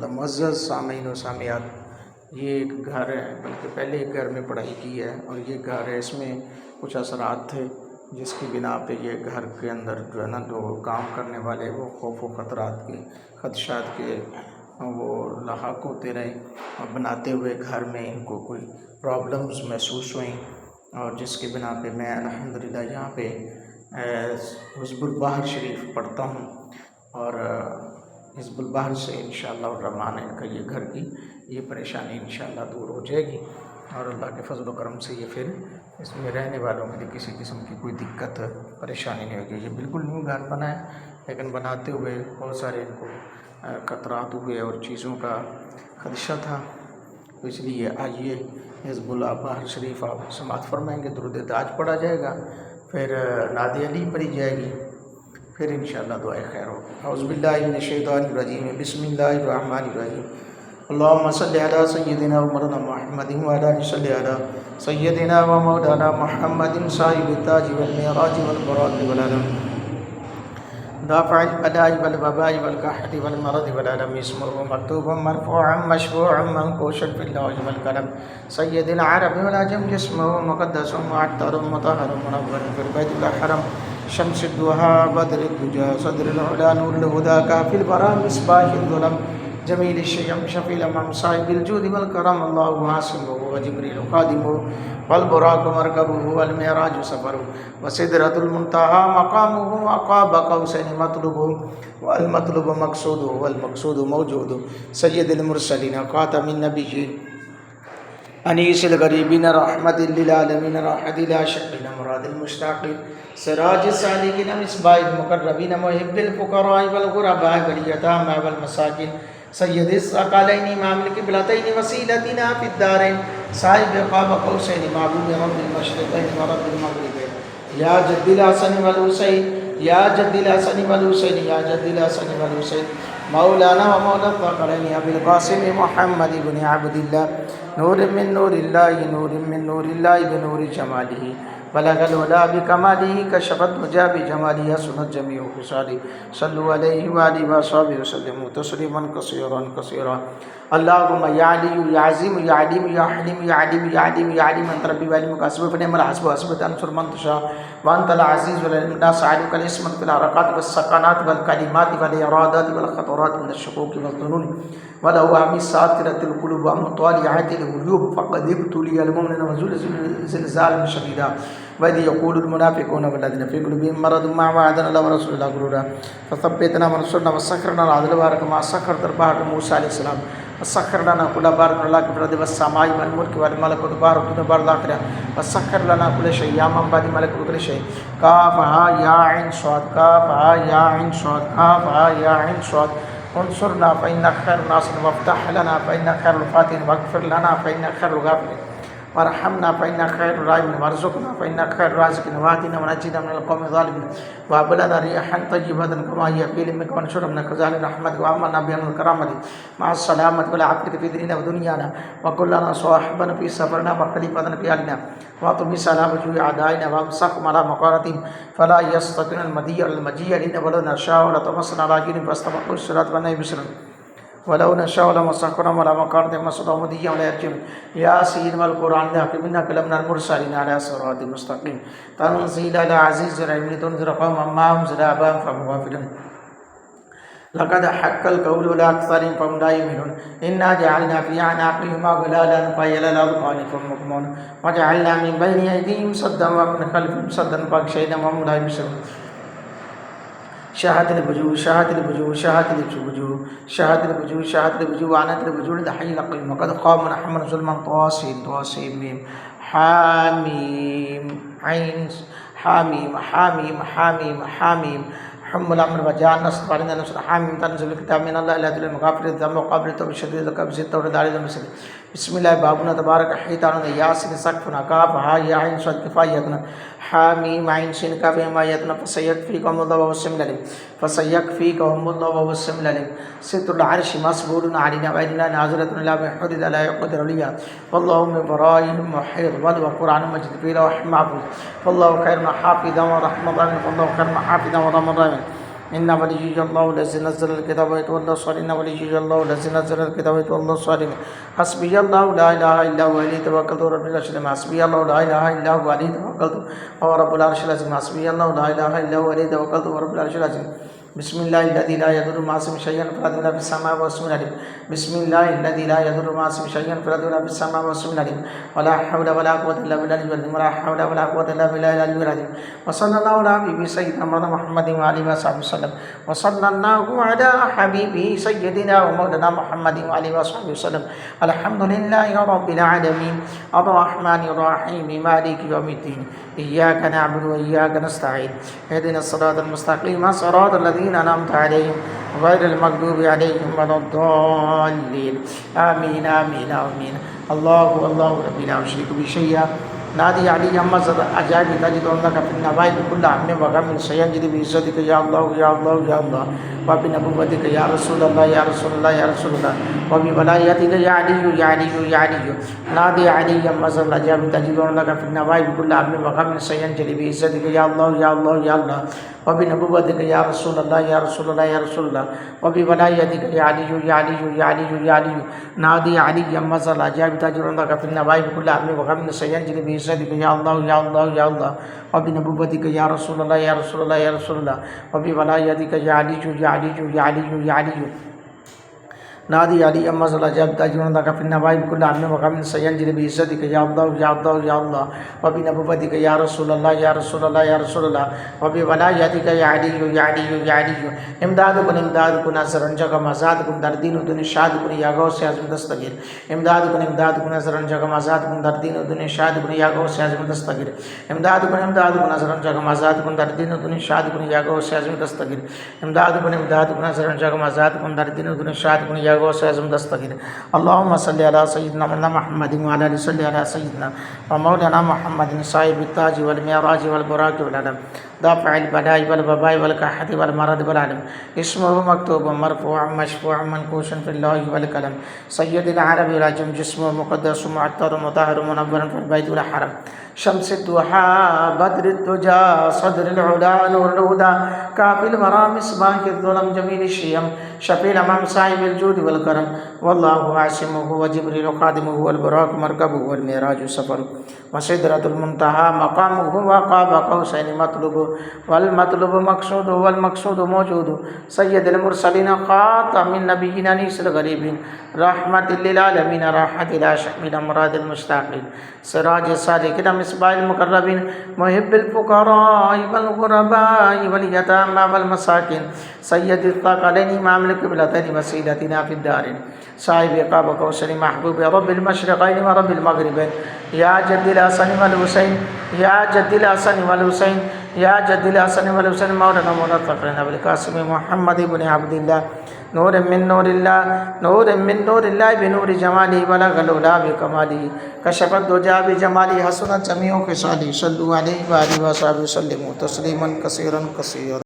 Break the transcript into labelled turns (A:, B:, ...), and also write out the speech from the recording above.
A: मुअज़्ज़ज़ सामीन व सामियात, ये एक घर है, बल्कि पहले एक घर में पढ़ाई की है और ये घर है, इसमें कुछ असरात थे जिसकी बिना पे ये घर के अंदर जो है ना, जो काम करने वाले वो खौफ व ख़तरात के खदशात के वो लाहक होते रहे और बनाते हुए घर में इनको कोई प्रॉब्लम्स महसूस हुई और जिसकी बिना पे मैं अल्हम्दुलिल्लाह यहाँ पे हिज़्बुल बहर शरीफ पढ़ता हूँ और हिज़्बुल बहर से इंशाअल्लाह रहमान इनका ये घर की ये परेशानी इंशाअल्लाह दूर हो जाएगी और अल्लाह के फज़ल व करम से ये फिर इसमें रहने वालों के लिए किसी किस्म की कोई दिक्कत परेशानी नहीं होगी। ये बिल्कुल न्यू घर बना है, लेकिन बनाते हुए बहुत सारे इनको ख़तरात हुए और चीज़ों का खदशा था, तो इसलिए आइए हिज़्बुल बहर शरीफ आप समाअत फरमाएँगे, दुरूद ताज पढ़ा जाएगा, फिर नात अली पढ़ी जाएगी, फिर इंशाअल्लाह दुआ खैर होगी। औज़ु बिल्लाहि मिनश शैतानिर रजीम, बिस्मिल्लाहिर रहमानिर रहीम। अल्लाहुम्मा सल्लि अला सय्यिदिना व मौलाना मुहम्मदिन व अला आलि सल्लि अला सय्यिदिना व मौलाना मुहम्मदिन साहिबित ताज वल मिराज वल बरात वल अलम दाफ़िल बलाई वल वबाई वल कहती वल मरद वल अलम इस्मुहु मक्तूबुन मरफ़ूअन मशफ़ूअन मंकूशन फिल लौह वल कलम सय्यिदुल अरब वल अजम जिस्मुहु मुक़द्दसुन मुअत्तरुन मुतहहरुन मुनव्वरुन फिल बैतिल हरम शम्सुद दुहा बद्रुद दुजा सदरुल उला नूरुल हुदा काफ़िल बरा मिसबाहिल ज़ुलम जमील शयम शफ़ील अमम साहिबिल जूदि वल करम अल्लाहु आसिमुहु व जिब्रील ख़ादिमुहु वल बुराक़ु मरकबुहु वल मिअराजु सफ़रुहु व सिदरतुल मुंतहा मक़ामुहु अक़ाब क़ौसैनि मतलुबुहु वल मतलुबु मक़सूदुहु वल मक़सूदु मौजूदुहु सय्यिदुल मुरसलीन ख़ातमुन नबिय्यीन अनीसिल गरीबीन रहमतिल लिल आलमीन राहतिल आशिक़ीन मुरादिल मुश्ताक़ीन सिराजिस सालिकीन मिस्बाहिल मुक़र्रबीन मुहिब्बिल फ़ुक़राኢ वल ग़ुरबाኢ वल यतामा वल मसाकीन सय्यदिस सक़लैनि इमामिल क़िबलतैनि वसीलतिना फ़िद दारैन साहिब क़ाब क़ौसैनि महबूब रब्बिल मशरिक़ैनि व रब्बिल मग़रिबैन या जद्दिल हसन वल हुसैन या जद्दिल हसन वल हुसैन या जद्दिल हसन वल हुसैन मौलाना व मौला फ़क़रैनि अबिल क़ासिम मुहम्मद इब्न अब्दिल्लाह नूरुम मिन नूरिल्लाहि नूरुम मिन नूरिल्लाहि व नूरि जमालिही बलगल हुदा बिकमालिही कशफ़त दुजा बिजमालिही हसनत जमीउ ख़िसालिही सल्लु अलैहि व आलिहि व अस्हाबिहि वसल्लिमु तस्लीमन कसीरन अल्लाहुम्मा या अलिय्यु या अज़ीमु या अलीमु या हलीमु या अलीमु या अलीमु या अलीमु अंत रब्बी व इल्मुका हस्बुक फनिअमल हस्बु हस्बुक तंसुर मन तशा व अंतल अज़ीज़ु वल इल्मु नसअलुकल इस्मत फ़िल हरकाति वस सकनाति वल कलिमाति वल इरादाति वल ख़तराति मिनश शुकूकी वज़ ज़ुनूनि वल अवामि सातिरतिल क़ुलूब व मुतालिअतिल ग़ुयूब फ़क़द इब्तुलियल मुमिनून व ज़िलज़ालन शदीदा व इज़ यक़ूलुल मुनाफ़िक़ून वल्लज़ीना फ़ी क़ुलूबिहिम मरदुन मा वअदना अल्लाहु व रसूलुहु इल्ला ग़ुरूरा फ़सब्बितना व नसरना व सख़्खरना अल बारक मा सख़्खरतल बहर मूसा अलैहि सलाम वसख़्खर लना कुल्ला बारिकिन लक फ़िल अर्दि वस्समाई वल मुल्कि वल मलकुति बारिकुन बारिल आखिरह वसख़्खर लना कुल्ला शैइन या मन बादि मलकुति कुल्लि शैइन काफ़ हा या ऐन स्वाद काफ़ हा या ऐन स्वाद काफ़ हा या ऐन स्वाद उन्सुरना फ़इन्नका खैरुन नासिरीन वफ़्तह लना फ़इन्नका खैरुल फ़ातिहीन वग़फ़िर लना फ़इन्नका खैरुल गाफ़िरीन वरहमना फ़इन्नका खैरुर राहिमीन वरज़ुक़ना फ़इन्नका खैरुर राज़िक़ीन वहदिना वनज्जिना मिनल क़ौमिज़ ज़ालिमीन वहब लना रिहन तय्यबतन कमा हिय फ़ी मिन्का वंशुरना मिन ख़ज़ाइनि रहमतिक वअमना बिअमल करामति मअस सलामति वल आफ़ियति फ़ी दीनिना व दुनियाना वकुल लना साहिबन फ़ी सफ़रिना व ख़लीफ़तन फ़ी अहलिना वतमिस अला वजूहि अअदाइना वअमसकहुम अला मकानतिहिम फ़ला यस्ततिऊन मदीय्यन मजीय्यन वलौ नशाअ लतमस्सना अला अय्युनिहिम फ़ास्तबक़ू सिरात व नहयु बिसरन वलौ नशाअ लमस्सख़नाहुम अला मकानतिहिम मस्सदहुम मदीय्यन वला यरजिऊन यासीन वल क़ुरआनिल हकीम इन्नका लमिनल मुरसलीन अला सिरातिन मुस्तक़ीम तंज़ीलल अज़ीज़िर रहीम लितुनज़िर क़ौमन मा उनज़िला आबाहुम फ़हुम गाफ़िलून लक़द हक़्क़ल क़ौलु अला अक्सरिहिम फ़हुम ला युमिनून इन्ना जअलना फ़ी अअनाक़िहिम अग़लालन फ़हिय इला अज़क़ानिहिम फ़हुम मुक़महून वजअलना मिन बैनि अयदीहिम सद्दन व मिन ख़ल्फ़िहिम सद्दन फ़अग़शयनाहुम फ़हुम ला युबसिरून शहादल वजूह शहादल वजूह शहादल वजूह शहादल वजूह शहादल वजूह आनतल वजूह लिल हय्यिल क़य्यूम वक़द ख़ाब मन हम्मन ज़ुल्मन तवासीन तवासीन मीम हामीम ऐन हामीम हामीम हामीम हामीम हुम्मुल अम्र व जाअन नस्र फ़अरिना नस्र हामीम तनज़िलुल किताब मिनल्लाहि अज़ीज़िल मुग़फ़िरिज़ ज़म्ब व क़ाबिलित तौबह शदीदिल इक़ाब ज़िल तौरीत अलील मुरसलीन बिस्मिल्लाहि बाबुना तबारक हितानुन यासीन सक़्फ़ुना काफ़ हा या ऐन स्वाद किफ़ायतुन हामीम ऐन सीन काफ़ हिमायतुन फ़सयक्फ़ीकुमुल्लाहु वहुवस समीउल अलीम फ़सयक्फ़ीकुमुल्लाहु वहुवस समीउल अलीम सित्रुल अर्शि मसबूलुन अलैना व इन्ना नाज़िरतुन इला मा हुदिदा ला यक़दिरु अलैहा वल्लाहु मिन वराइहिम मुहीत वल क़ुरआनिन मजीद फ़ी लौहिन महफ़ूज़ वल्लाहु खैरुन हाफ़िज़न व रहमतुन वल्लाहु खैरुन हाफ़िज़न व रहमतुन إن وليي الله الذي نزل الكتاب ويتولى الصالحين. إن وليي الله الذي نزل الكتاب ويتولى الصالحين. حسبي الله لا إله إلا هو عليه توكلت ورب العرش العظيم. حسبي الله لا إله إلا هو عليه توكلت وهو رب العرش العظيم. حسبي الله لا إله إلا هو عليه توكلت وهو رب العرش العظيم. بسم الله الذي لا يضر مع اسمه شيئا في الأرض ولا في السماء وهو السميع العليم. بسم الله الذي لا يضر مع اسمه شيئا في الأرض ولا في السماء وهو السميع العليم. ولا حول ولا قوة إلا بالله العلي العظيم. ولا حول ولا قوة إلا بالله العلي العظيم. وصلى الله على حبيبه سيدنا محمد وعلى آله وصحبه وسلم. وصلى الله على حبيبه سيدنا ومولانا محمد وعلى آله وصحبه وسلم. الحمد لله رب العالمين الرحمن الرحيم مالك يوم الدين. إياك نعبد وإياك نستعين. اهدنا الصراط المستقيم صراط الذين أنعمت عليهم غير المغضوب عليهم ولا الضالين. آمين آمين آمين. الله ربي لا أشرك به شيئا. نادي علي أما أجاب تجد أنك في النوائب كل عم وغم سينجد بعزتك يا الله يا الله يا الله. وبنبوتك يا رسول الله يا رسول الله يا رسول الله. وبولايتك يا علي يا علي يا علي. نادي علي أما أجاب تجد أنك في النوائب كل عم وغم سينجد بعزتك يا الله يا الله يا الله. وبنبوتك يا رسول الله يا رسول الله يا رسول الله. وبولايتك يا علي يا علي يا علي يا علي. نادي علي أما أجاب تجد أنك في النوائب كل عم وغم سينجد بعزتك يا الله يا الله يا الله. وبنبوتك يا رسول الله يا رسول الله يا رسول الله. وبولايتك يا علي يا علي يا علي يا علي. نادي علي أما أجاب تجد أنك في النوائب كل عم وغم سينجد بعزتك يا الله يا الله يا الله. وبنبوتك يا رسول الله يا رسول الله يا رسول الله. وبولايتك يا علي يا علي يا علي. إمدادكم نصرا جگہ مزادكم در دین و دنیا شادكم يا غوث اعظم دستگیر. إمدادكم نصرا جگہ مزادكم در دین و دنیا شادكم يا غوث اعظم دستگیر. إمدادكم نصرا جگہ مزادكم در دین و دنیا شادكم يا غوث اعظم دستگیر. إمدادكم نصرا جگہ مزادكم در دین و دنیا شادكم يا غوث اعظم دستگیر. اللهم صل على سيدنا محمد وعلى آله صل على سيدنا ومولانا محمد صاحب التاج والمعراج والبراق والعلم دافع البلاء والوباء والقحط والمرض والعلم. اسمه مكتوب مرفوع مشفوع منقوش في الله والقلم. سيد العرب والعجم. جسمه مقدس معطر مطهر منور في البيت والحرم. شمس الضحى بدر الدجى صدر العلا نور الهدى كافي المرام مصباح الظلم جميل الشيم شفيع الأمام صاحب الجود والكرم. والله عاصمه وجبريل خادمه والبراق مركبه والمعراج سفره وسدرة المنتهى مقامه وقاب قوسين مطلوبه والمطلوب مقصود والمقصود موجود. سيد المرسلين خاتم النبيين أنيس الغريبين رحمة للعالمين راحة إلى شأن أمراض المشتاقين. سراج الصادقين مصباح المقربين محب الفقراء والغرباء واليتامى والمساكين. سيد الثقلين إمام القبلتين وسيلتنا في الدارين. صاحب قاب قوسين محبوب رب المشرقين ورب المغربين. يا جد الحسن والحسين يا جد الحسن والحسين يا جد الحسن والحسين مولانا مولا الفقرين أبي القاسم محمد بن عبد الله نور من نور الله نور من نور الله بنور جماله بلغ العلا بكماله كشف الدجى بجماله حسنت جميع خصاله. صلوا عليه وآله وصحبه وسلموا تسليما كثيرا كثيرا.